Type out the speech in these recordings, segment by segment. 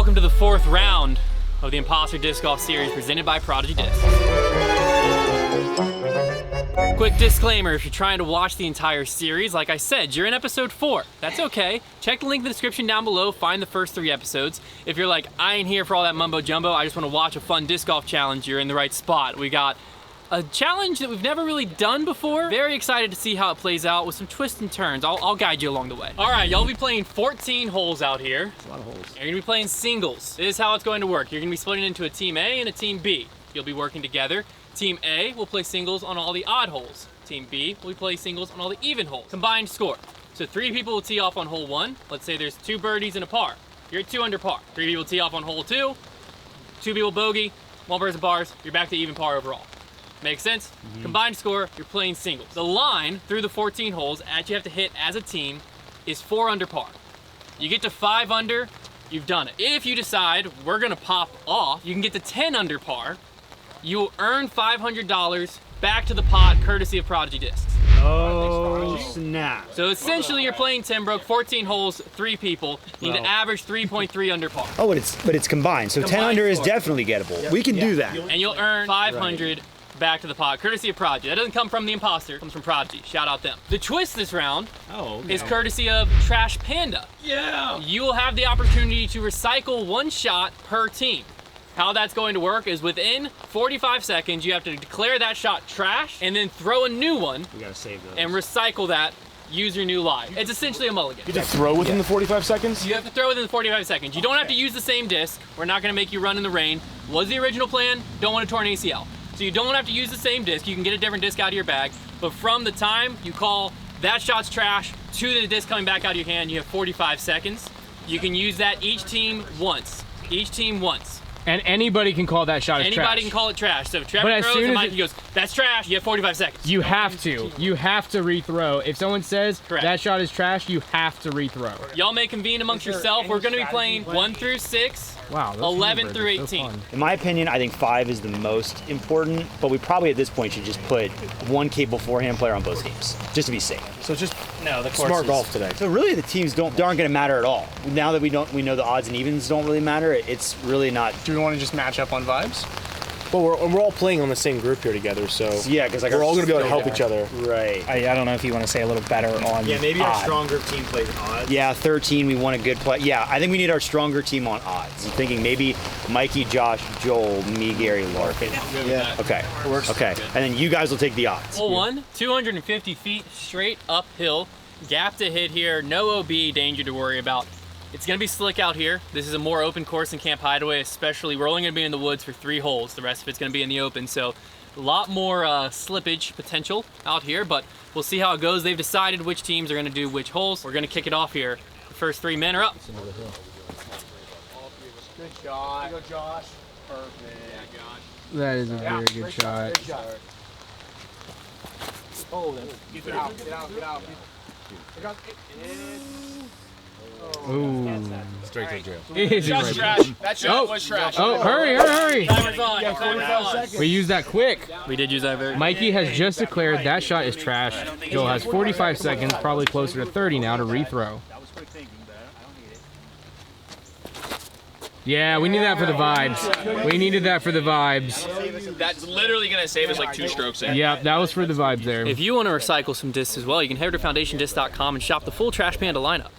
welcome to the 4th round of the Imposter Disc Golf Series presented by Prodigy Disc. Quick disclaimer, if you're trying to watch the entire series, like I said, you're in episode 4. That's okay. Check the link in the description down below, find the first 3 episodes. If you're like, I ain't here for all that mumbo jumbo, I just want to watch a fun disc golf challenge, you're in the right spot. We got a challenge that we've never really done before. Very excited to see how it plays out with some twists and turns. I'll guide you along the way. All right, y'all will be playing 14 holes out here. That's a lot of holes. You're gonna be playing singles. This is how it's going to work. You're gonna be splitting into a team A and a team B. You'll be working together. Team A will play singles on all the odd holes. Team B will play singles on all the even holes. Combined score. So 3 people will tee off on hole 1. Let's say there's 2 birdies and a par. You're at 2 under par. 3 people tee off on hole 2. 2 people bogey, 1 person pars. You're back to even par overall. Make sense? Mm-hmm. Combined score, you're playing singles. The line through the 14 holes that you have to hit as a team is 4 under par. You get to 5 under, you've done it. If you decide we're gonna pop off, you can get to 10 under par. You will earn $500 back to the pot courtesy of Prodigy Discs. Oh, snap. So essentially you're playing Timbrook, 14 holes, 3 people. You need to average 3.3 under par. Oh, but it's combined. So Combined 10 under is score. definitely gettable. Yeah. We can do that. And you'll earn 500 back to the pot, courtesy of Prodigy. That doesn't come from the Imposter, it comes from Prodigy. Shout out them. The twist this round is courtesy of Trash Panda. Yeah! You will have the opportunity to recycle 1 shot per team. How that's going to work is within 45 seconds, you have to declare that shot trash and then throw a new one. We gotta save those. And recycle that, use your new lie. It's essentially a mulligan. You have to throw within the 45 seconds? You have to throw within the 45 seconds. You don't have to use the same disc. We're not gonna make you run in the rain. Was the original plan, don't want to torn ACL. So you don't have to use the same disc. You can get a different disc out of your bag. But from the time you call that shot's trash to the disc coming back out of your hand, you have 45 seconds. You can use that each team once. Each team once. And anybody can call that shot as trash. Anybody can call it trash. So if Trevor throws and Mikey goes, that's trash, you have 45 seconds. You have to. You have to rethrow. If someone says that shot is trash, you have to rethrow. Y'all may convene amongst yourself. We're gonna be playing 1 through 6. Wow. 11 through 18. In my opinion, I think 5 is the most important, but we probably at this point should just put 1 capable forehand player on both teams, just to be safe. So just the smart golf today. So really the teams aren't gonna matter at all. Now that we know the odds and evens don't really matter, it's really not. Do we want to just match up on vibes? Well, we're all playing on the same group here together, so yeah, because like we're all gonna be able to help each other. Right. I don't know if you want to say a little better on. Yeah, maybe our stronger team plays odds. Yeah, 13, we want a good play. Yeah, I think we need our stronger team on odds. I'm thinking maybe Mikey, Josh, Joel, me, Gary, Larkin. Yeah. Okay. Okay. And then you guys will take the odds. Hole 1, 250 feet straight uphill. Gap to hit here, no OB danger to worry about. It's gonna be slick out here. This is a more open course than Camp Hideaway, especially. We're only gonna be in the woods for 3 holes. The rest of it's gonna be in the open, so a lot more slippage potential out here, but we'll see how it goes. They've decided which teams are gonna do which holes. We're gonna kick it off here. The first 3 men are up. Good shot. Go, Josh. Perfect. Yeah, Josh. That is a very good shot. Good shot. Oh, get out. Ooh. Straight to jail. Easy Shot's right trash. That shot was trash. Oh, hurry. Timer's on. Timer's on. We used that quick. We did use that very. Mikey has just declared that shot is trash. Joel has 45 seconds, probably closer to 30 now to rethrow. Yeah, we need that for the vibes. We needed that for the vibes. That's literally gonna save us like 2 strokes in. Yeah, that was for the vibes there. If you want to recycle some discs as well, you can head to foundationdisc.com and shop the full Trash Panda lineup.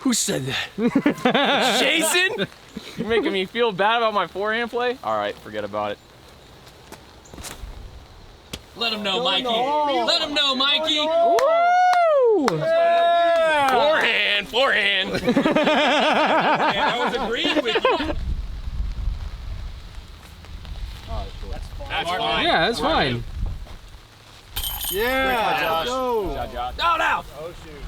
Who said that? Jason? You're making me feel bad about my forehand play? All right, forget about it. Let him know, Mikey. Let him know, Mikey. Woo! Yeah. Forehand. I was agreeing with you. That's fine. Yeah, that's fine. Yeah. Go. No. Oh shoot.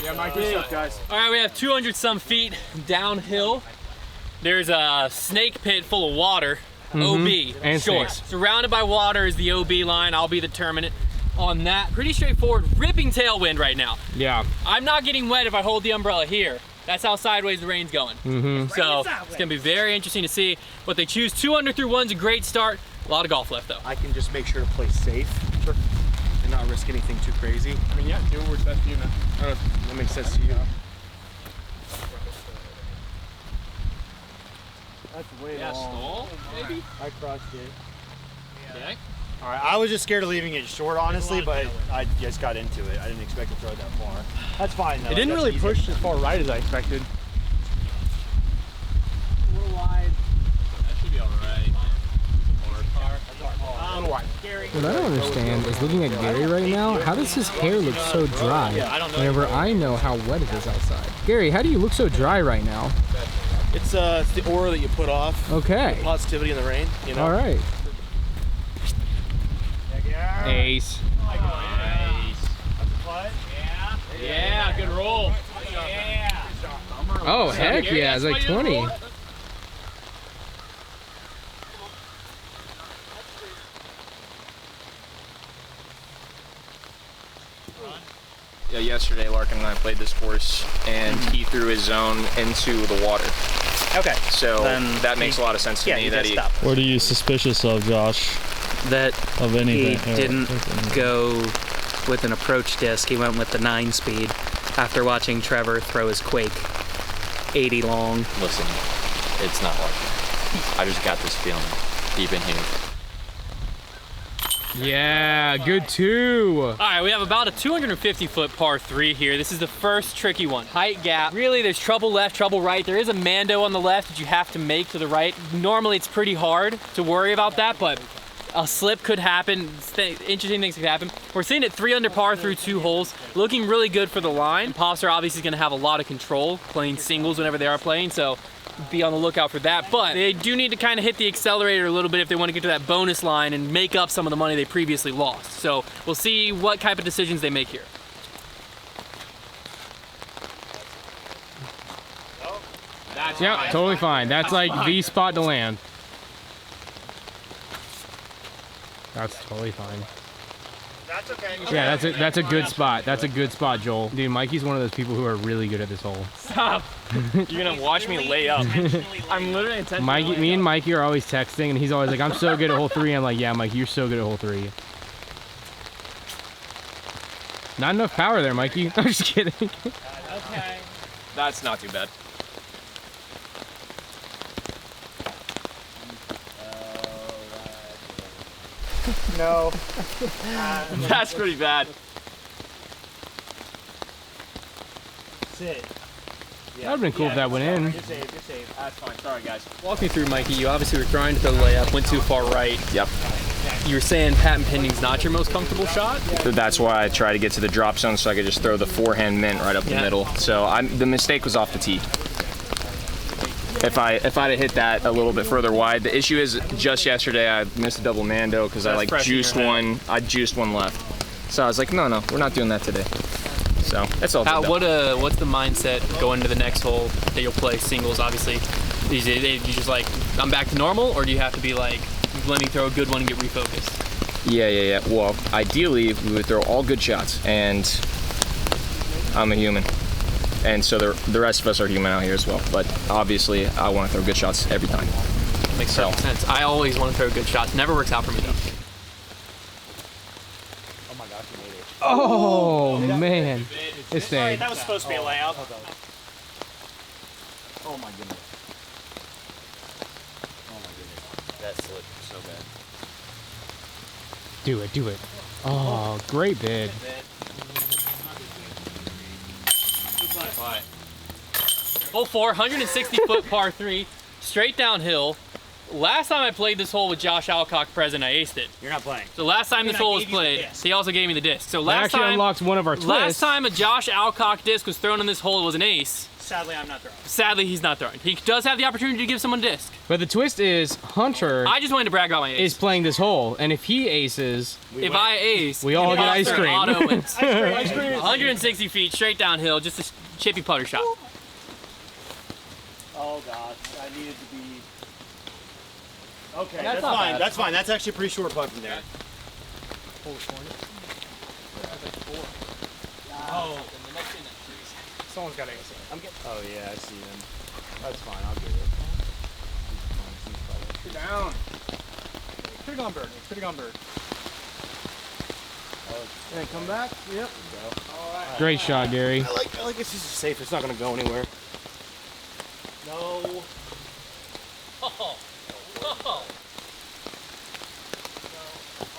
Yeah, Mike, what's up, guys? All right, we have 200 some feet downhill. There's a snake pit full of water. OB, And short. snakes. Surrounded by water is the OB line. I'll be the terminate on that. Pretty straightforward, ripping tailwind right now. Yeah. I'm not getting wet if I hold the umbrella here. That's how sideways the rain's going. So it's gonna be very interesting to see what they choose. 2 under through 1's a great start. A lot of golf left though. I can just make sure to play safe and not risk anything too crazy. I mean, yeah, do what works best for you, man. I don't know if that makes sense to you. That's way Yeah, long. stall, maybe? I crushed it. Okay. All right, I was just scared of leaving it short, honestly, but I just got into it. I didn't expect to throw it that far. That's fine, though. It didn't That's really easy. push as far right as I expected. A little wide. That should be all right. A little wide. What I don't understand is looking at Gary right now, how does his hair look so dry whenever I know how wet it is outside? Gary, how do you look so dry right now? It's the aura that you put off. Okay. Positivity in the rain, you know. All right. Ace. Yeah, good roll. Yeah. Oh, heck yeah, it's like 20. Yeah, yesterday Larkin and I played this course, and he threw his zone into the water. Okay. So Then that makes a lot of sense to Yeah, me he that did he. stop. What are you suspicious of, Josh? That Of he anything? didn't go with an approach disc. He went with the 9-speed after watching Trevor throw his Quake 80 long. Listen, it's not like that. I just got this feeling deep in here. Yeah, good two. All right, we have about a 250-foot par 3 here. This is the first tricky one. Height gap. Really, there's trouble left, trouble right. There is a Mando on the left that you have to make to the right. Normally, it's pretty hard to worry about that, but a slip could happen. Interesting things could happen. We're sitting at 3 under par through 2 holes. Looking really good for the line. Imposter obviously is going to have a lot of control playing singles whenever they are playing, so be on the lookout for that. But they do need to kind of hit the accelerator a little bit if they want to get to that bonus line and make up some of the money they previously lost. So we'll see what type of decisions they make here. Yep, totally fine. That's like the spot to land. That's totally fine. That's okay. Yeah, that's a good spot. That's a good spot, Joel. Dude, Mikey's one of those people who are really good at this hole. Stop! You're gonna watch me lay up. I'm literally intentionally. Me and Mikey are always texting, and he's always like, "I'm so good at hole 3." I'm like, "Yeah, Mikey, you're so good at hole 3." Not enough power there, Mikey. I'm just kidding. Okay. That's not too bad. No. That's pretty bad. Sit. That would've been cool if that went in. You're safe, you're safe. That's fine. Sorry, guys. Walk me through, Mikey. You obviously were trying to throw the layup, went too far right. Yep. You were saying patent pending's not your most comfortable shot? That's why I try to get to the drop zone so I could just throw the forehand mint right up the middle. So the mistake was off the tee. If I'd have hit that a little bit further wide, the issue is just yesterday I missed a double Mando because I juiced one. I juiced one left. So I was like, no, we're not doing that today. So that's all. What's the mindset going into the next hole that you'll play singles? Obviously, you just like, I'm back to normal, or do you have to be like, let me throw a good one and get refocused? Yeah. Well, ideally we would throw all good shots, and I'm a human. And so the rest of us are human out here as well. But obviously, I want to throw good shots every time. Makes perfect sense. I always want to throw good shots. Never works out for me though. Oh my gosh, you made it. Oh man, it stayed. That was supposed to be a layup. Oh my goodness. Oh my goodness. That slipped so bad. Do it. Oh, great bid. Hole 4, 160-foot par 3, straight downhill. Last time I played this hole with Josh Alcock present, I aced it. You're not playing. So last time this I hole was gave you the played, disc. he also gave me the disc. So That last actually time, unlocks one of our twists. last time a Josh Alcock disc was thrown in this hole, it was an ace. Sadly, I'm not throwing. Sadly, he's not throwing. He does have the opportunity to give someone a disc. But the twist is Hunter I just wanted to brag about my ace. is playing this hole, and if he aces, If I ace, we all get ice Imposter cream. Auto wins. 160 feet straight downhill, just a chippy putter shot. Oh gosh, I needed to be. Okay, That's that's not fine. bad. That's fine. That's actually a pretty short putt from there. Someone's got to ace it. Oh yeah, I see them. That's fine. I'll get it. Down. Could have gone bird. Could have gone bird. And come back. Yep. Great shot, Gary. I like it's just safe. It's not gonna go anywhere. No.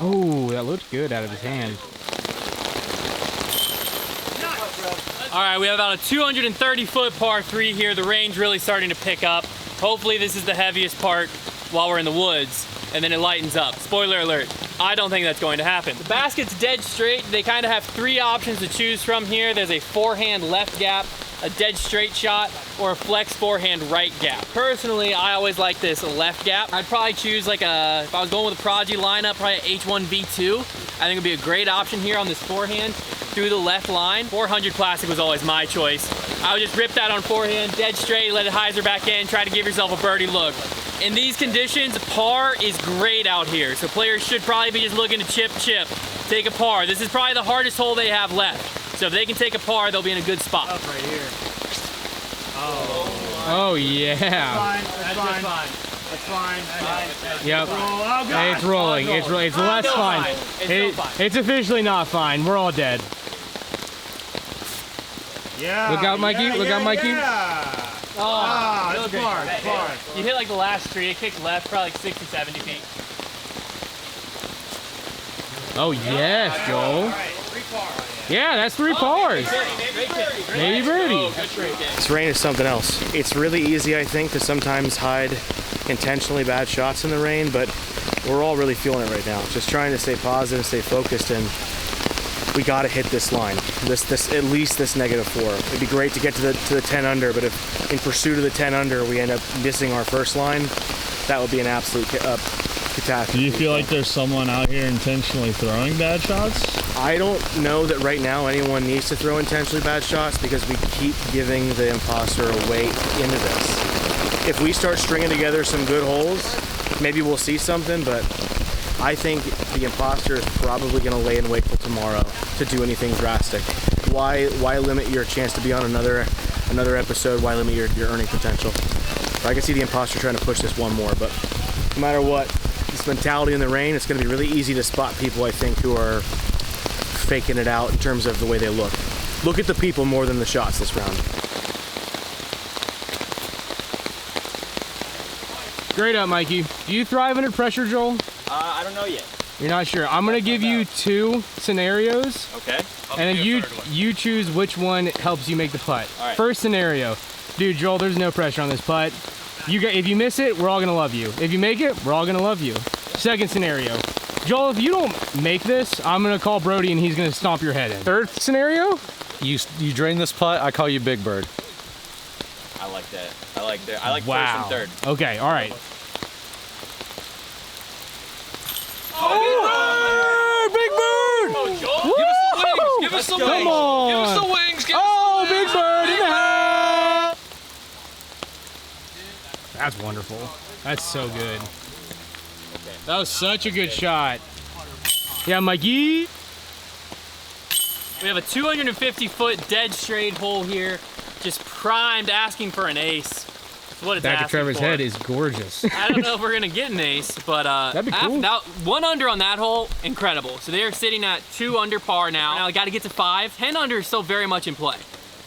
Oh, that looked good out of his hand. All right, we have about a 230-foot par 3 here. The rain's really starting to pick up. Hopefully this is the heaviest part while we're in the woods, and then it lightens up. Spoiler alert, I don't think that's going to happen. The basket's dead straight. They kind of have 3 options to choose from here. There's a forehand left gap, a dead straight shot, or a flex forehand right gap. Personally, I always like this left gap. I'd probably choose like if I was going with a Prodigy lineup, probably a H1V2. I think it would be a great option here on this forehand through the left line. 400 plastic was always my choice. I would just rip that on forehand, dead straight, let it hyzer back in, try to give yourself a birdie look. In these conditions, par is great out here, so players should probably be just looking to chip, take a par. This is probably the hardest hole they have left. So if they can take a par, they'll be in a good spot. Up right here. Oh, yeah. That's fine. That's fine. Yep. Oh, God. It's rolling. It's less fine. It's officially not fine. We're all dead. Yeah. Look out, Mikey. Look out, Mikey. Yeah. Oh, That's far. That's far. You hit like the last tree, it kicked left, probably like 60, 70 feet. Oh, yes, Joel. Yeah, that's 3 pars. Maybe birdie. This rain is something else. It's really easy, I think, to sometimes hide intentionally bad shots in the rain, but we're all really feeling it right now. Just trying to stay positive, stay focused, and we got to hit this line. This at least this -4. It'd be great to get to the 10 under, but if in pursuit of the 10 under we end up missing our first line, that would be an absolute catastrophe. Do you feel like there's someone out here intentionally throwing bad shots? I don't know that right now anyone needs to throw intentionally bad shots because we keep giving the imposter a way into this. If we start stringing together some good holes, maybe we'll see something, but I think the imposter is probably going to lay in wait till tomorrow to do anything drastic. Why limit your chance to be on another episode? Why limit your earning potential? I can see the imposter trying to push this one more, but no matter what, this mentality in the rain, it's going to be really easy to spot people, I think, who are faking it out in terms of the way they look. Look at the people more than the shots this round. Great up, Mikey. Do you thrive under pressure, Joel? I don't know yet. You're not sure. I'm going to give you 2 scenarios. Okay. And then you choose which one helps you make the putt. All right. First scenario. Dude, Joel, there's no pressure on this putt. If you miss it, we're all going to love you. If you make it, we're all going to love you. Second scenario. Joel, if you don't make this, I'm going to call Brody and he's going to stomp your head in. Third scenario. You drain this putt, I call you Big Bird. I like that. I like that. I like first and third. Okay, all right. Oh, Big Bird! Oh, Joel! Give us the wings! Come on! Give us the wings! Oh, Big Bird in the house! That's wonderful. That's so good. That was such a good shot. Yeah, Mikey. We have a 250-foot dead straight hole here, just primed, asking for an ace. That's what it's Back of asking Trevor's for. head is gorgeous. I don't know if we're gonna get an ace, but That'd be cool. that 1 under on that hole, incredible. So they are sitting at 2 under par now. Now I got to get to 5. 10 under is still very much in play.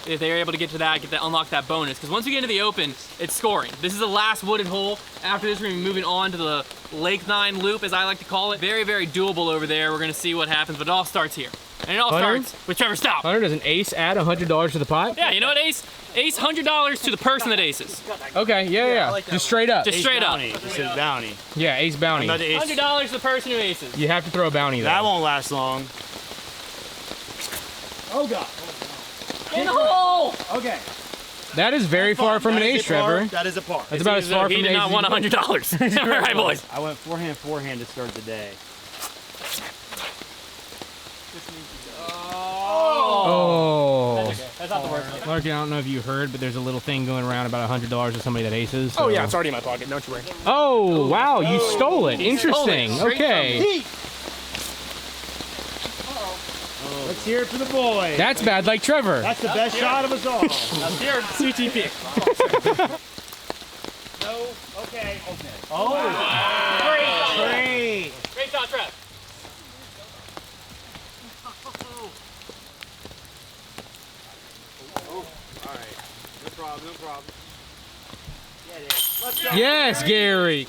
If they're able to get to that, unlock that bonus. Because once we get into the open, it's scoring. This is the last wooded hole. After this, we're gonna be moving on to the Lake 9 loop, as I like to call it. Very, very doable over there. We're gonna see what happens, but it all starts here. And it all starts with Trevor Stout. Hunter, does an ace add $100 to the pot? Yeah, you know what, Ace? Ace $100 to the person that aces. Okay, yeah. Just straight up. Just straight up. Just a bounty. Yeah, ace bounty. $100 to the person who aces. You have to throw a bounty though. That won't last long. Oh, God. In the hole! Okay. That is very far from an ace, Trevor. That is a par. That's about as far from He an did ace. not want $100. All right, boys. I went forehand to start the day. Oh. That's not the worst. Larkin, I don't know if you heard, but there's a little thing going around about $100 to somebody that aces. So. Oh yeah, it's already in my pocket. Don't you worry. Oh, wow, you stole it. Interesting. Stole it straight Okay. Let's hear it for the boy. That's bad like Trevor. That's the best shot of us all. Let's hear it, CTP. No. Okay. Oh. Great. Great shot, Trev. All right. No problem. Yes, Gary.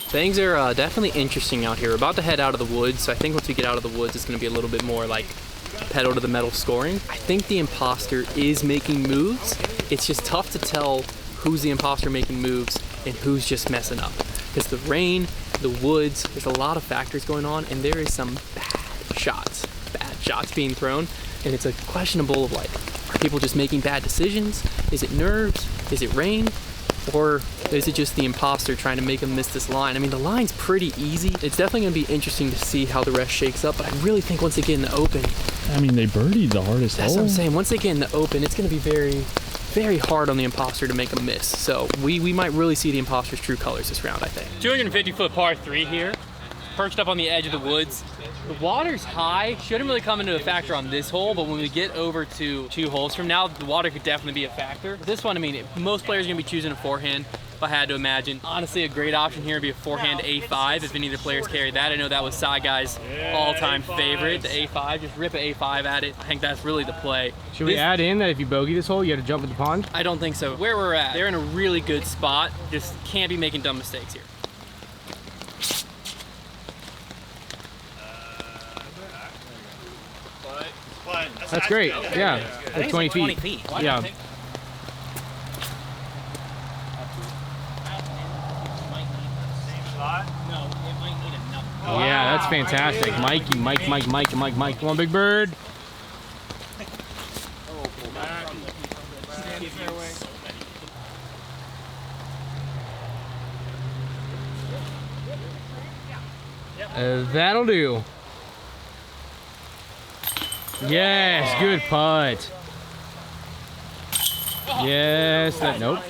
Things are definitely interesting out here. We're about to head out of the woods, so I think once we get out of the woods, it's going to be a little bit more like pedal to the metal scoring. I think the imposter is making moves. It's just tough to tell who's the imposter making moves and who's just messing up. Because the rain, the woods, there's a lot of factors going on, and there is some bad shots being thrown. And it's a questionable of like, are people just making bad decisions? Is it nerves? Is it rain? Or is it just the imposter trying to make them miss this line? I mean, the line's pretty easy. It's definitely gonna be interesting to see how the rest shakes up, but I really think once they get in the open, I mean, they birdied the hardest that's hole. what I'm saying. Once they get in the open, it's gonna be very, very hard on the imposter to make a miss. So we might really see the imposter's true colors this round, I think. 250-foot par 3 here, perched up on the edge of the woods. The water's high, shouldn't really come into a factor on this hole, but when we get over to 2 holes from now, the water could definitely be a factor. This one, I mean, most players are gonna be choosing a forehand, if I had to imagine. Honestly, a great option here would be a forehand A5 if any of the players carry that. I know that was Cy Guy's all-time favorite, the A5. Just rip an A5 at it. I think that's really the play. Should we add in that if you bogey this hole, you have to jump in the pond? I don't think so. Where we're at, they're in a really good spot. Just can't be making dumb mistakes here. That's great. Yeah, like 20 feet. Yeah. Yeah, that's fantastic. Mike. Come on, Big Bird. That'll do. Yes, good putt. Yes, nope.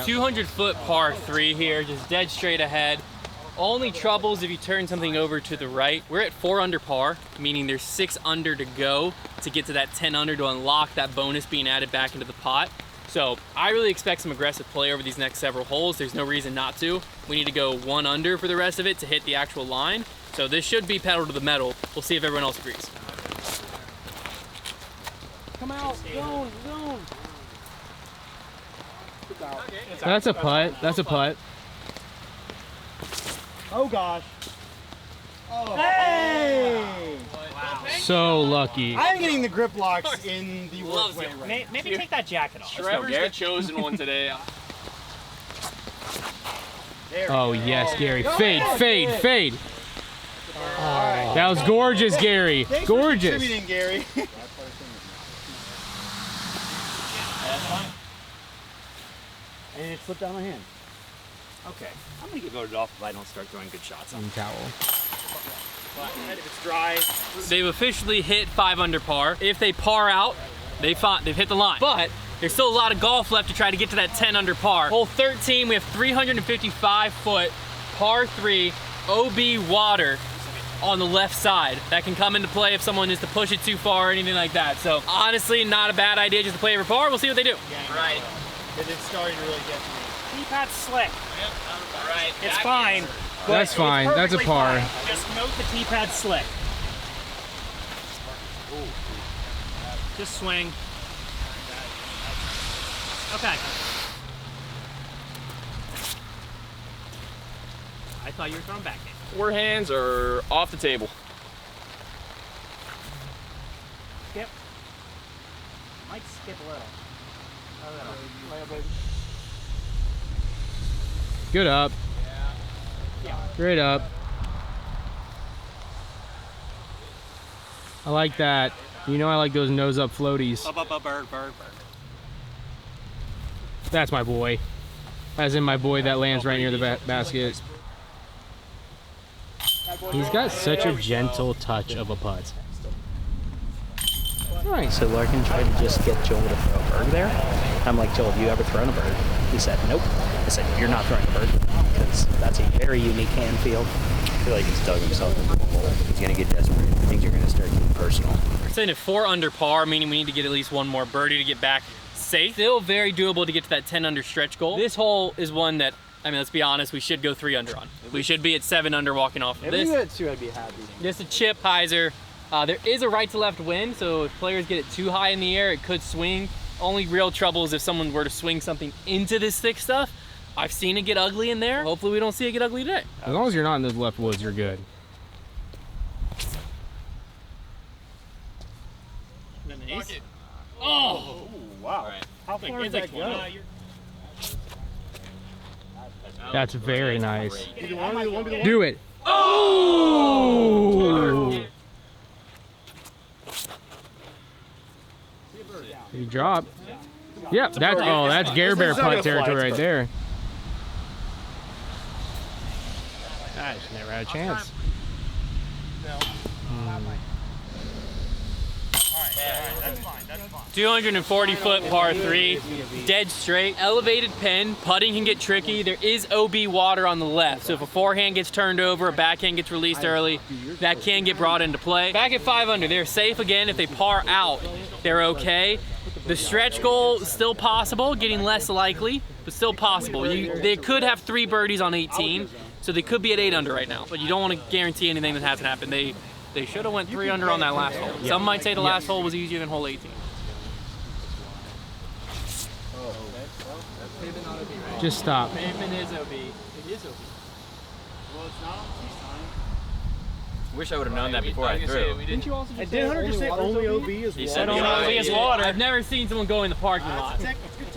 200-foot par 3 here, just dead straight ahead. Only troubles if you turn something over to the right. We're at 4 under par, meaning there's 6 under to go to get to that 10 under to unlock that bonus being added back into the pot. So I really expect some aggressive play over these next several holes. There's no reason not to. We need to go 1 under for the rest of it to hit the actual line. So this should be pedal to the metal. We'll see if everyone else agrees. Come out, zone. That's a putt. Oh gosh. Oh. Hey! Wow. So lucky. I'm getting the grip locks in the workway right. Maybe take that jacket off. Trevor's the chosen one today. Oh yes, Gary. Fade. Oh, that was gorgeous, Gary. Gorgeous. Contributing, Gary. And it slipped out of my hand. Okay, I'm gonna get voted off if I don't start throwing good shots. Towel. If it's dry. They've officially hit 5 under par. If they par out, they've hit the line. But there's still a lot of golf left to try to get to that 10 under par. Hole 13, we have 355-foot par 3 OB water on the left side. That can come into play if someone is to push it too far or anything like that. So honestly, not a bad idea just to play over par. We'll see what they do. Yeah, right. Because it's starting to really get to me. T-pad's slick. Right. It's fine. That's fine. That's a par. Fine. Just note the T-pad's slick. Just swing. Okay. I thought you were throwing back in. Forehands are off the table. Skip. Might skip a little. Good up. Straight up. I like that. You know I like those nose up floaties. Bird. That's my boy. As in my boy that lands right near the basket. He's got such a gentle touch of a putt. Nice. So Larkin tried to just get Joel to throw a bird there. I'm like, Joel, have you ever thrown a bird? He said, nope. I said, you're not throwing a bird because that's a very unique hand field. I feel like he's dug himself into a hole. He's gonna get desperate. Things are gonna start getting personal. We're sitting at 4 under par, meaning we need to get at least 1 more birdie to get back safe. Still very doable to get to that 10 under stretch goal. This hole is one that, I mean, let's be honest, we should go 3 under on. We should be at 7 under walking off of this. If we had 2, I'd be happy. Just a chip hyzer. There is a right to left wind, so if players get it too high in the air, it could swing Only real trouble is if someone were to swing something into this thick stuff. I've seen it get ugly in there. Hopefully we don't see it get ugly today. As long as you're not in those left woods, you're good. Oh! Wow. Right. How far does that go? That's very nice. Do Do it. Oh! You drop. Yep, that's Gare Bear putt territory right there. I just never had a chance. 240-foot par 3, dead straight, elevated pin. Putting can get tricky. There is OB water on the left, so if a forehand gets turned over, a backhand gets released early, that can get brought into play. Back at 5 under, they're safe again. If they par out, they're okay. The stretch goal is still possible, getting less likely, but still possible. They could have 3 birdies on 18, so they could be at 8 under right now, but you don't want to guarantee anything that hasn't happened. They should have went 3 under on that last hole. Some might say the last hole was easier than hole 18. Just stop. Pavement is OB. It is OB. Well, it's not on the tee sign. Wish I would have known that before I threw. Didn't you also Did Hunter just say only OB is water? He said OB is water. water. I've never seen someone go in the parking lot.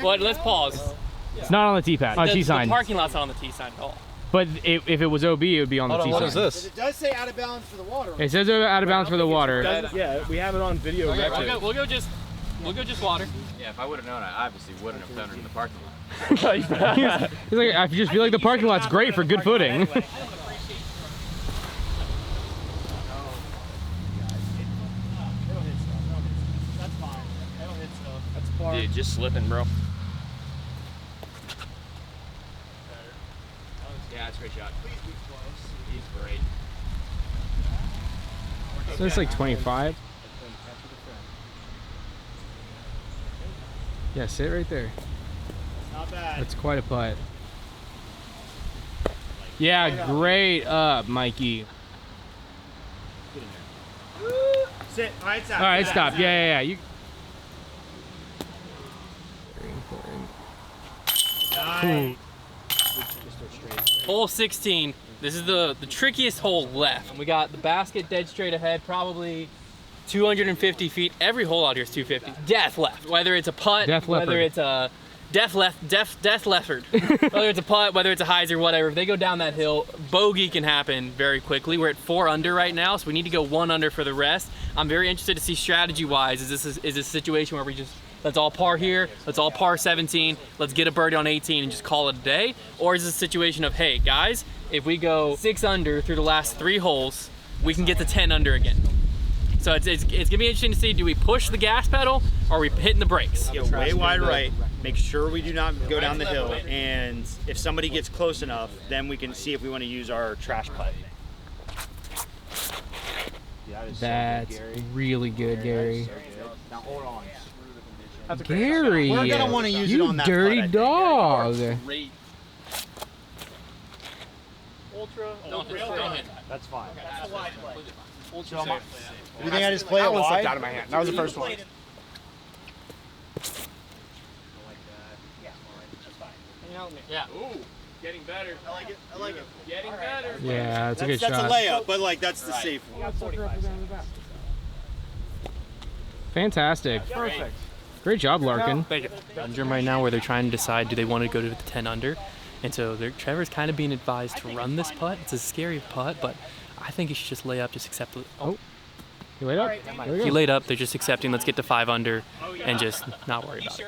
But let's pause. It's not on the tee pad. On The tee sign. parking lot's not on the tee sign at all. But if it was OB, it would be on the tee sign. What is this? It does say out of bounds for the water. It says out of bounds for the water. Yeah, we have it on video. Okay, we'll go just water. Yeah, if I would have known, I obviously wouldn't have done it in the parking lot. He's like, I just feel like the parking lot's great for good footing. Dude, just slipping, bro. Yeah, that's a great shot. He's great. So it's like 25. Yeah, sit right there. Not bad. That's quite a putt. Yeah, great up, Mikey. Sit. All right, stop. All right, stop. Yeah. You. Nice. Hole 16. This is the trickiest hole left. And we got the basket dead straight ahead, probably 250 feet. Every hole out here is 250. Death left. Whether it's a putt, whether it's a death leftard. Whether it's a putt, whether it's a hyzer, whatever. If they go down that hill, bogey can happen very quickly. We're at 4 under right now, so we need to go 1 under for the rest. I'm very interested to see strategy-wise. Is this a situation where we just let's all par here, let's all par 17, let's get a birdie on 18 and just call it a day? Or is this a situation of, hey guys, if we go 6 under through the last 3 holes, we can get to 10 under again. So it's gonna be interesting to see, do we push the gas pedal or are we hitting the brakes? Get way wide right, make sure we do not go down the hill, and if somebody gets close enough, then we can see if we want to use our trash putt. That's really good, Gary. Now hold on. Gary, We're gonna want to use it you on that dirty putt, I think. dog. Great. Ultra. Don't hit that. That's fine. That's a wide play. Ultra So, safe. You think I just play it wide? out of my hand. That was the first one. Yeah. Ooh, getting better. I like it. I like it. Getting better. Yeah, that's a good That's shot. a layup, but like that's the safe one. Fantastic. Perfect. Great job, Larkin. Thank you. Conundrum right now where they're trying to decide, do they want to go to the 10 under? And so Trevor's kind of being advised to run this putt. It's a scary putt, but I think he should just lay up, just accept it. Oh, you laid up? There we He go. laid up, they're just accepting, let's get to 5 under and just not worry about it.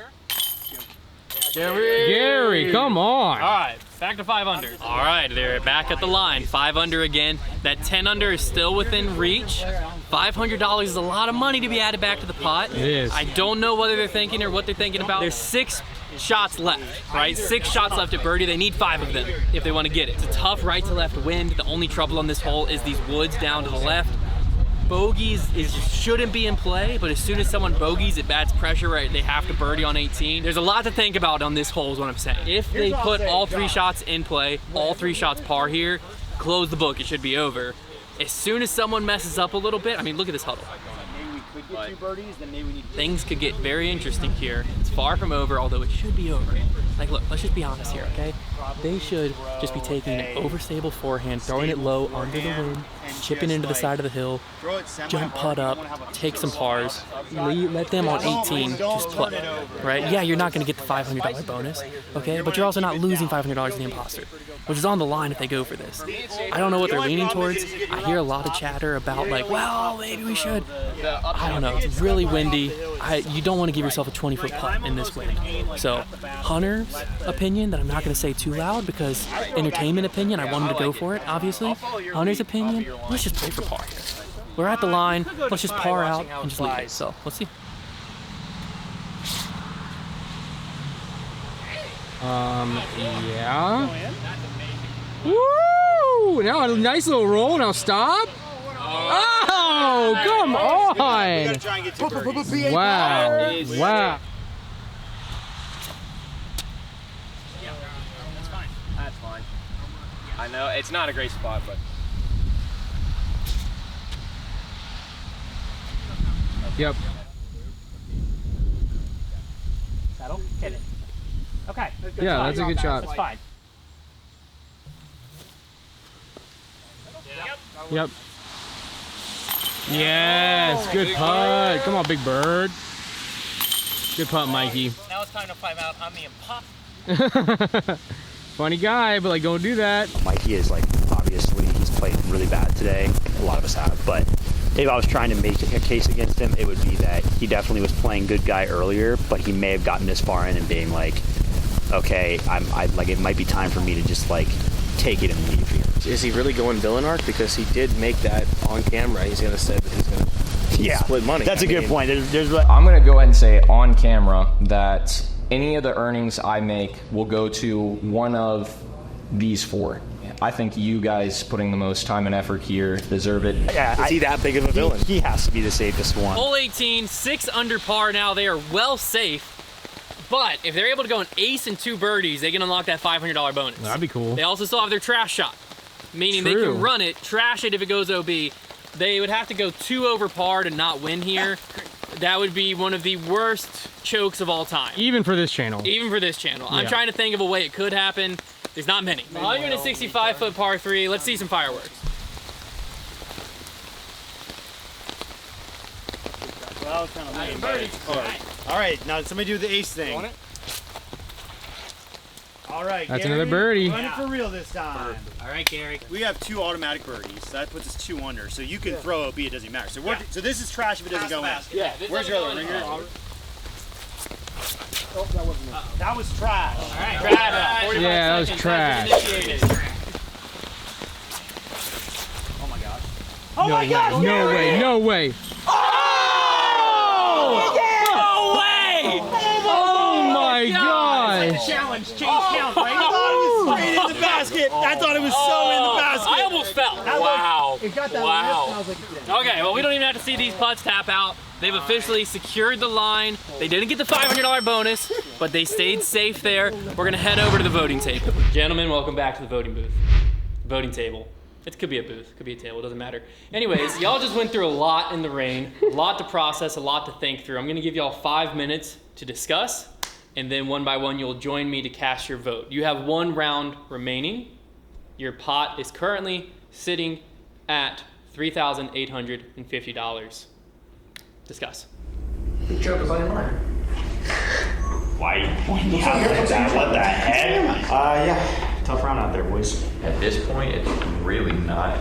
Gary, come on. All right, back to 5 under. All right, they're back at the line, 5 under again. That 10 under is still within reach. $500 is a lot of money to be added back to the pot. It is. I don't know whether they're thinking or what they're thinking about. There's 6 shots left, right? 6 shots left at birdie. They need 5 of them if they want to get it. It's a tough right to left wind. The only trouble on this hole is these woods down to the left. Bogeys shouldn't be in play, but as soon as someone bogeys, it adds pressure, right? They have to birdie on 18. There's a lot to think about on this hole is what I'm saying. If they put all 3 shots in play, all 3 shots par here, close the book, it should be over. As soon as someone messes up a little bit, I mean, look at this huddle. we get 2 birdies, then maybe we need to... Things could get very interesting here. It's far from over, although it should be over. Like, look, let's just be honest here, okay? They should just be taking an overstable forehand, throwing it low under the wind, chipping into the side of the hill, jump putt up, take some pars, let them on 18 just play, right? Yeah, you're not going to get the $500 bonus, okay? But you're also not losing $500 in the Imposter, which is on the line if they go for this. I don't know what they're leaning towards. I hear a lot of chatter about like, well, maybe we should. I don't know. It's really windy. You don't want to give yourself a 20-foot putt in this wind. So Hunter's opinion, that I'm not going to say too loud because entertainment opinion, I want him to go for it, obviously. Hunter's opinion, let's just play for par. We're at the line. Let's just par out and just leave it. So let's see. Yeah. Woo! Now a nice little roll. Now stop. Oh, come on! Wow! Wow! Yeah, that's fine. That's fine. I know it's not a great spot, but. Yep. Settle. Hit it. Okay. Yeah, that's a good shot. That's fine. Yep. Yes, good putt. Come on, Big Bird. Good putt, Mikey. Now it's time to find out I'm the imposter. Funny guy, but like, don't do that. Mikey is like, obviously, he's played really bad today. A lot of us have, but if I was trying to make a case against him, it would be that he definitely was playing good guy earlier, but he may have gotten this far in and being like, okay, I like it might be time for me to just like take it and leave here. Is he really going villain arc? Because he did make that on camera. He's gonna say that he's gonna split money. That's a good point. I'm gonna go ahead and say on camera that any of the earnings I make will go to one of these 4. I think you guys putting the most time and effort here deserve it. Yeah, is he that big of a villain? He has to be the safest one. Hole 18, 6 under par now. They are well safe. But if they're able to go an ace and 2 birdies, they can unlock that $500 bonus. That'd be cool. They also still have their trash shot, meaning they can run it, trash it if it goes OB. They would have to go 2 over par to not win here. That would be one of the worst chokes of all time. Even for this channel. Even for this channel. I'm Yeah. trying to think of a way it could happen. There's not many. 165-foot par 3. Let's see some fireworks. Well, that was kind of lame. All right, now somebody do the ace thing. All right, That's Gary, another birdie. Run it for real this time. All right, Gary. We have 2 automatic birdies, so that puts us 2 under. So you can throw OB, it doesn't matter. So so this is trash if it doesn't go in. Yeah. Where's your other one? Ringer? Oh, that wasn't it. That was trash. All right, trash. 45 Yeah, that was seconds. trash. Initiated. Oh my god. Oh my God! No way, no way. No way! Oh my God. Challenge, change count, right? I thought it was straight in the basket. I thought it was so in the basket. I almost fell. Wow. It got that Wow. lift, and I was like, Okay, well, we don't even have to see these putts tap out. They've officially secured the line. They didn't get the $500 bonus, but they stayed safe there. We're gonna head over to the voting table. Gentlemen, welcome back to the voting booth. Voting table. It could be a booth, could be a table, it doesn't matter. Anyways, y'all just went through a lot in the rain, a lot to process, a lot to think through. I'm gonna give y'all 5 minutes to discuss, and then one by one, you'll join me to cast your vote. You have 1 round remaining. Your pot is currently sitting at $3,850. Discuss. Why you pointing out like that? What the heck? yeah. Tough round out there, boys. At this point, it's really not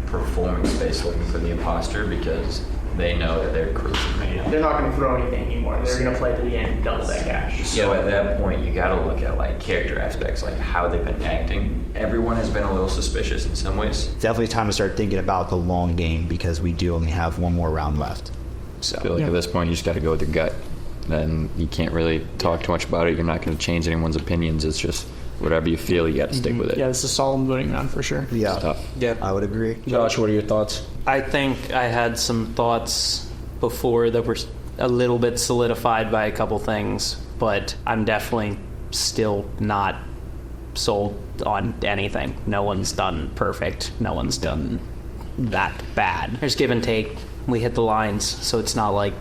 performance-based looking for the imposter because they know that they're cruising right now. They're not going to throw anything anymore. They're going to play to the end and double that cash. So at that point, you got to look at like character aspects, like how they've been acting. Everyone has been a little suspicious in some ways. Definitely time to start thinking about the long game because we do only have 1 more round left. So I feel like at this point, you just got to go with your gut. Then you can't really talk too much about it. You're not going to change anyone's opinions. It's just whatever you feel, you got to stick with it. Yeah, this is a solemn voting round for sure. Yeah, Tough. Yeah. I would agree. Josh, what are your thoughts? I think I had some thoughts before that were a little bit solidified by a couple things, but I'm definitely still not sold on anything. No one's done perfect. No one's done that bad. There's give and take We hit the lines, so it's not like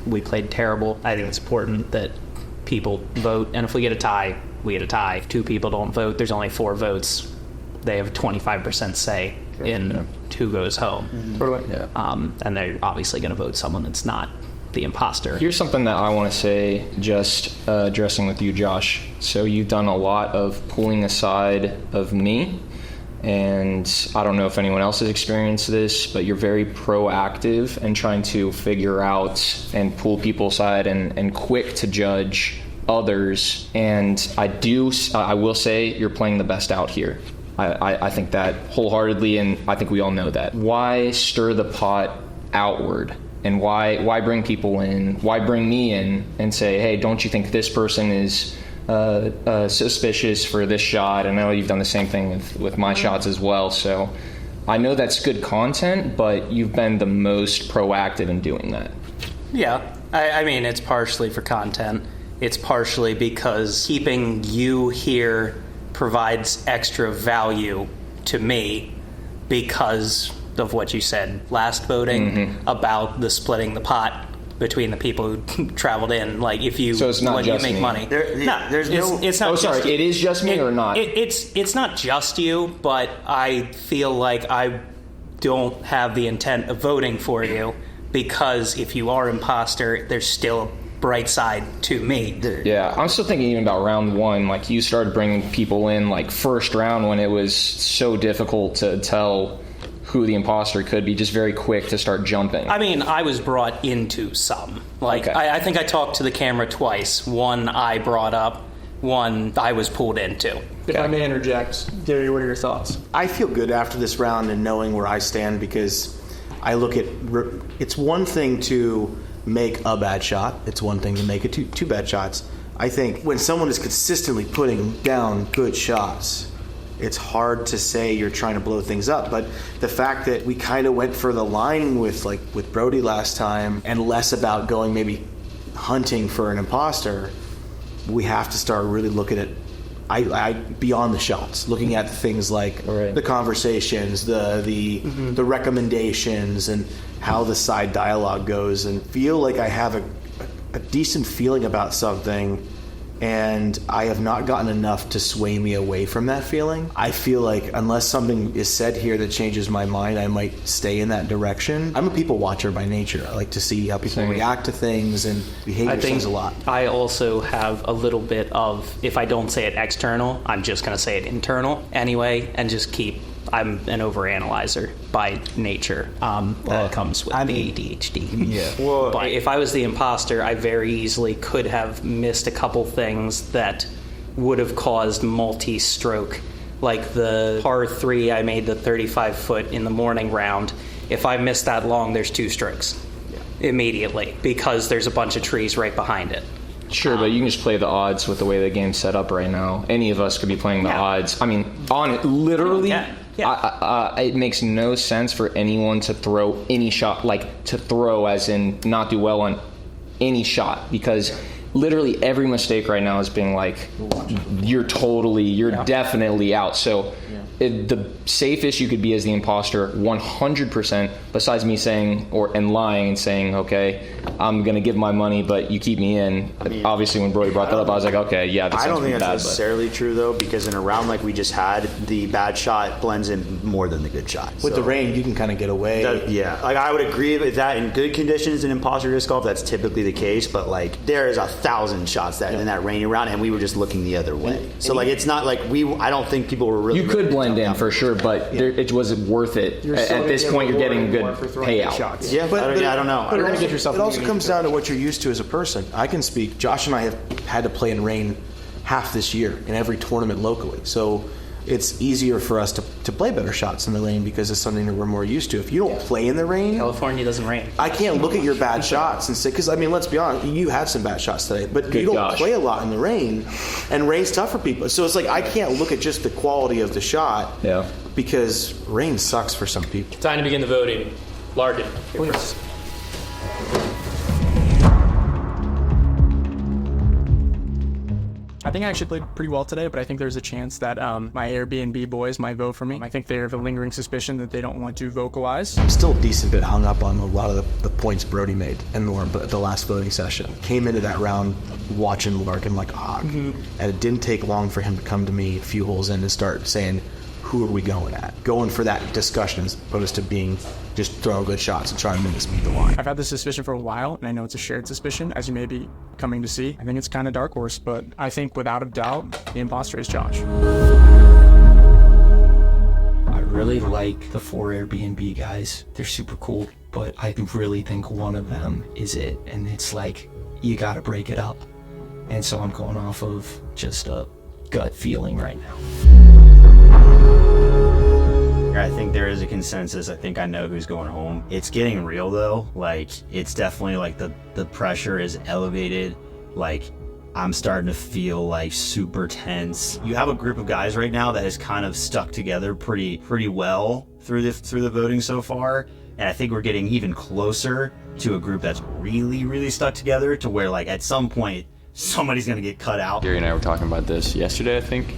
we played terrible. I think it's important that people vote, and if we get a tie, we get a tie. If 2 people don't vote, there's only 4 votes. They have a 25% say in who goes home. And they're obviously going to vote someone that's not the imposter. Here's something that I want to say, just addressing with you, Josh. So you've done a lot of pulling aside of me, and I don't know if anyone else has experienced this, but you're very proactive and trying to figure out and pull people aside and quick to judge others. And I will say you're playing the best out here. I think that wholeheartedly, and I think we all know that. Why stir the pot outward? And why bring people in? Why bring me in and say, hey, don't you think this person is suspicious for this shot? I know you've done the same thing with my shots as well. So I know that's good content, but you've been the most proactive in doing that. Yeah, I mean, it's partially for content. It's partially because keeping you here provides extra value to me because of what you said last voting about the splitting the pot between the people who traveled in. Like, if you, so it's not when just you make me. money, There's it's not. Oh, sorry, just you. it is just me or not? It's not just you, but I feel like I don't have the intent of voting for you because if you are imposter, there's still a bright side to me. Yeah, I'm still thinking even about round 1. Like, you started bringing people in like first round when it was so difficult to tell who the imposter could be, just very quick to start jumping. I mean, I was brought into some. Like, okay. I think I talked to the camera twice. One I brought up, one I was pulled into. If I may interject, Gary, what are your thoughts? I feel good after this round and knowing where I stand because I look at, it's one thing to make a bad shot. It's one thing to make it two bad shots. I think when someone is consistently putting down good shots, it's hard to say you're trying to blow things up. But the fact that we kind of went for the line with Brody last time and less about going maybe hunting for an imposter, we have to start really looking at I beyond the shots, looking at things like the conversations, the recommendations, and how the side dialogue goes, and feel like I have a decent feeling about something, and I have not gotten enough to sway me away from that feeling. I feel like unless something is said here that changes my mind, I might stay in that direction. I'm a people watcher by nature. I like to see how people react to things, and behavior says a lot. I also have a little bit of, if I don't say it external, I'm just going to say it internal anyway, and just keep, I'm an overanalyzer by nature. That comes with the ADHD. Yeah. Well, but if I was the imposter, I very easily could have missed a couple things that would have caused multi-stroke. Like the par 3, I made the 35-foot in the morning round. If I missed that long, there's 2 strokes immediately because there's a bunch of trees right behind it. Sure, but you can just play the odds with the way the game's set up right now. Any of us could be playing the odds. I mean, on it, literally, it makes no sense for anyone to throw any shot, like to throw as in not do well on any shot, because literally every mistake right now is being like, you're definitely out. So the safest you could be as the imposter, 100%, besides me saying and lying and saying, okay, I'm going to give my money, but you keep me in. I mean, obviously, when Brody brought that up, I was like, okay, yeah, I don't think that's necessarily true, though, because in a round like we just had, the bad shot blends in more than the good shot. With the rain, you can kind of get away. Like, I would agree with that. In good conditions in imposter disc golf, that's typically the case, but, like, there is 1,000 shots that in that rainy round, and we were just looking the other way. So, like, it's not like I don't think people were really... You could blend in for sure, but it wasn't worth it. At this point, you're getting a good payout. Yeah, but I don't know. But it also comes down to what you're used to as a person. I can speak. Josh and I have had to play in rain half this year in every tournament locally. So it's easier for us to play better shots in the rain because it's something that we're more used to. If you don't play in the rain... California doesn't rain. I can't look at your bad shots and say... Because, I mean, let's be honest. You had some bad shots today. But you don't play a lot in the rain. And rain's tough for people. So it's like I can't look at just the quality of the shot. Yeah. Because rain sucks for some people. Time to begin the voting. Larkin. Please. I think I actually played pretty well today, but I think there's a chance that my Airbnb boys might vote for me. I think they have a lingering suspicion that they don't want to vocalize. I'm still a decent bit hung up on a lot of the points Brody made in the last voting session. Came into that round watching Larkin like a hawk, and it didn't take long for him to come to me a few holes in and start saying, who are we going at? Going for that discussion as opposed to being just throwing good shots and trying to misbeat the line. I've had this suspicion for a while, and I know it's a shared suspicion, as you may be coming to see. I think it's kind of dark horse, but I think without a doubt, the imposter is Josh. I really like the 4 Airbnb guys. They're super cool, but I really think one of them is it. And it's like, you gotta break it up. And so I'm going off of just a gut feeling right now. I think there is a consensus. I think I know who's going home. It's getting real though. Like, it's definitely like the pressure is elevated. Like, I'm starting to feel like super tense. You have a group of guys right now that has kind of stuck together pretty well through the voting so far. And I think we're getting even closer to a group that's really stuck together to where like at some point somebody's gonna get cut out. Gary and I were talking about this yesterday, I think.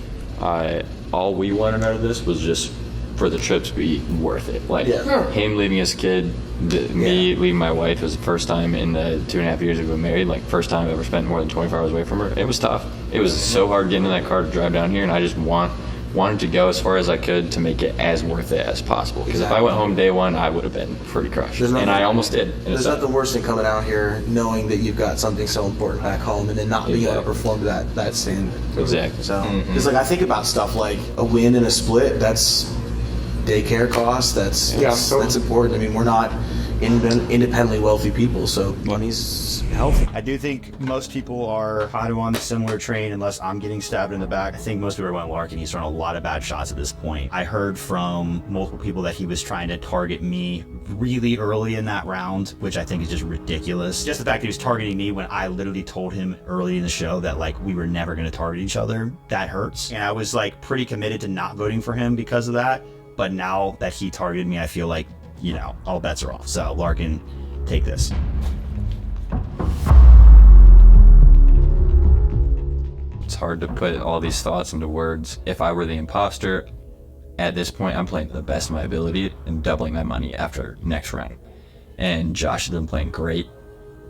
All we wanted out of this was just for the trip to be worth it. Like, him leaving his kid, me leaving my wife was the first time in the 2.5 years we've been married, like first time I've ever spent more than 24 hours away from her. It was tough. It was so hard getting in that car to drive down here, and I just wanted to go as far as I could to make it as worth it as possible. Because if I went home day one, I would have been pretty crushed. And I almost did. There's nothing worse than coming out here knowing that you've got something so important back home and then not being able to perform to that standard. Exactly. So, it's like I think about stuff like a win and a split. That's daycare costs. That's important. I mean, we're not independently wealthy people, so money's healthy. I do think most people are kind of on a similar train unless I'm getting stabbed in the back. I think most people are going Larkin. He's thrown a lot of bad shots at this point. I heard from multiple people that he was trying to target me really early in that round, which I think is just ridiculous. Just the fact that he was targeting me when I literally told him early in the show that like we were never going to target each other, that hurts. And I was like pretty committed to not voting for him because of that. But now that he targeted me, I feel like, you know, all bets are off. So Larkin, take this. It's hard to put all these thoughts into words. If I were the imposter, at this point, I'm playing to the best of my ability and doubling my money after next round. And Josh has been playing great.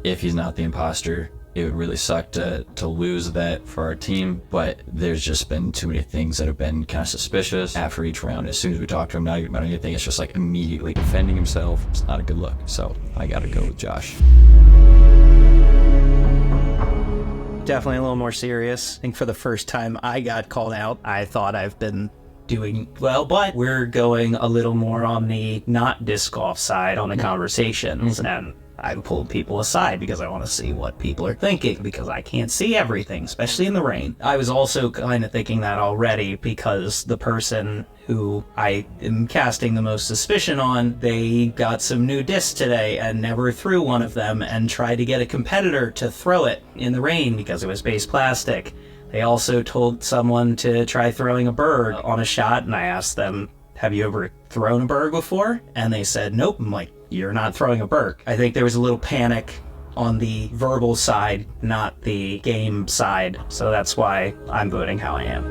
If he's not the imposter, it would really suck to lose that for our team, but there's just been too many things that have been kind of suspicious after each round. As soon as we talk to him, not even about anything, it's just like immediately defending himself. It's not a good look, so I gotta go with Josh. Definitely a little more serious. I think for the first time I got called out, I thought I've been doing well, but we're going a little more on the not disc golf side on the conversations, and I pulled people aside because I want to see what people are thinking, because I can't see everything, especially in the rain. I was also kind of thinking that already because the person who I am casting the most suspicion on, they got some new discs today and never threw one of them and tried to get a competitor to throw it in the rain because it was base plastic. They also told someone to try throwing a bird on a shot, and I asked them, have you ever thrown a bird before? And they said, nope. I'm like, you're not throwing a bird. I think there was a little panic on the verbal side, not the game side. So that's why I'm voting how I am.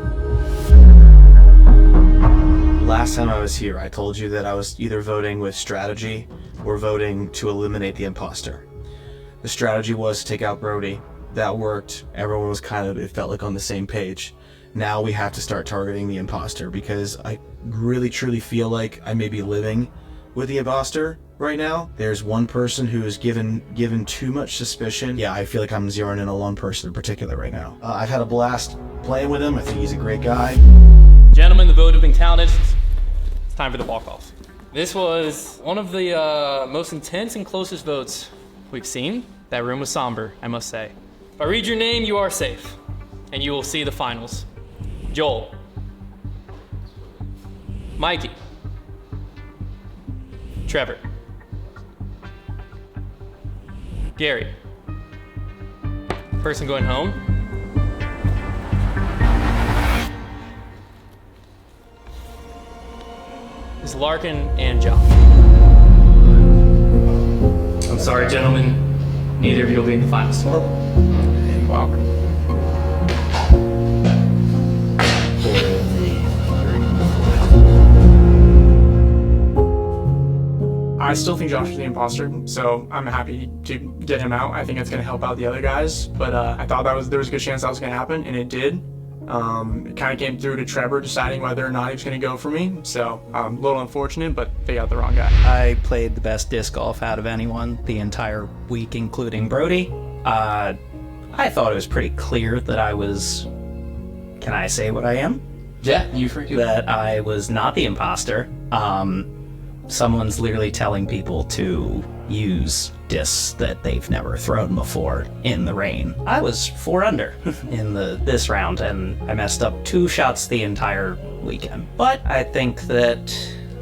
Last time I was here, I told you that I was either voting with strategy or voting to eliminate the imposter. The strategy was to take out Brody. That worked. Everyone was it felt like on the same page. Now we have to start targeting the imposter because I really truly feel like I may be living with the imposter right now. There's one person who is given too much suspicion. Yeah, I feel like I'm zeroing in on one person in particular right now. I've had a blast playing with him. I think he's a great guy. Gentlemen, the vote have been counted. It's time for the walk-offs. This was one of the most intense and closest votes we've seen. That room was somber, I must say. If I read your name, you are safe, and you will see the finals. Joel. Mikey. Trevor. Gary. Person going home. Is Larkin and Josh. I'm sorry, gentlemen. Neither of you will be in the finals. Wow. I still think Josh is the imposter, so I'm happy to get him out. I think it's going to help out the other guys, but I thought there was a good chance that was going to happen, and it did. It kind of came through to Trevor deciding whether or not he was going to go for me, so a little unfortunate, but they got the wrong guy. I played the best disc golf out of anyone the entire week, including Brody. I thought it was pretty clear that I was... Can I say what I am? Yeah, you freaking. That I was not the imposter. Someone's literally telling people to use discs that they've never thrown before in the rain. I was 4 under in this round, and I messed up 2 shots the entire weekend. But I think that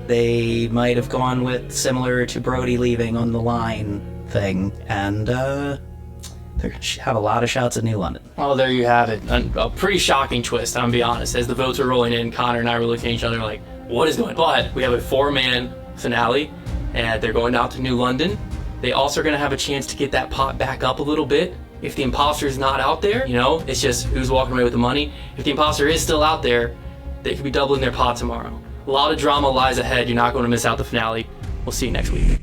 they might have gone with similar to Brody leaving on the line thing, and they're gonna have a lot of shots at New London. Well, there you have it. A pretty shocking twist, I'm gonna be honest. As the votes were rolling in, Connor and I were looking at each other like, what is going on? But we have a 4-man finale, and they're going out to New London. They also are gonna have a chance to get that pot back up a little bit. If the imposter is not out there, you know, it's just who's walking away with the money. If the imposter is still out there, they could be doubling their pot tomorrow. A lot of drama lies ahead. You're not going to miss out the finale. We'll see you next week.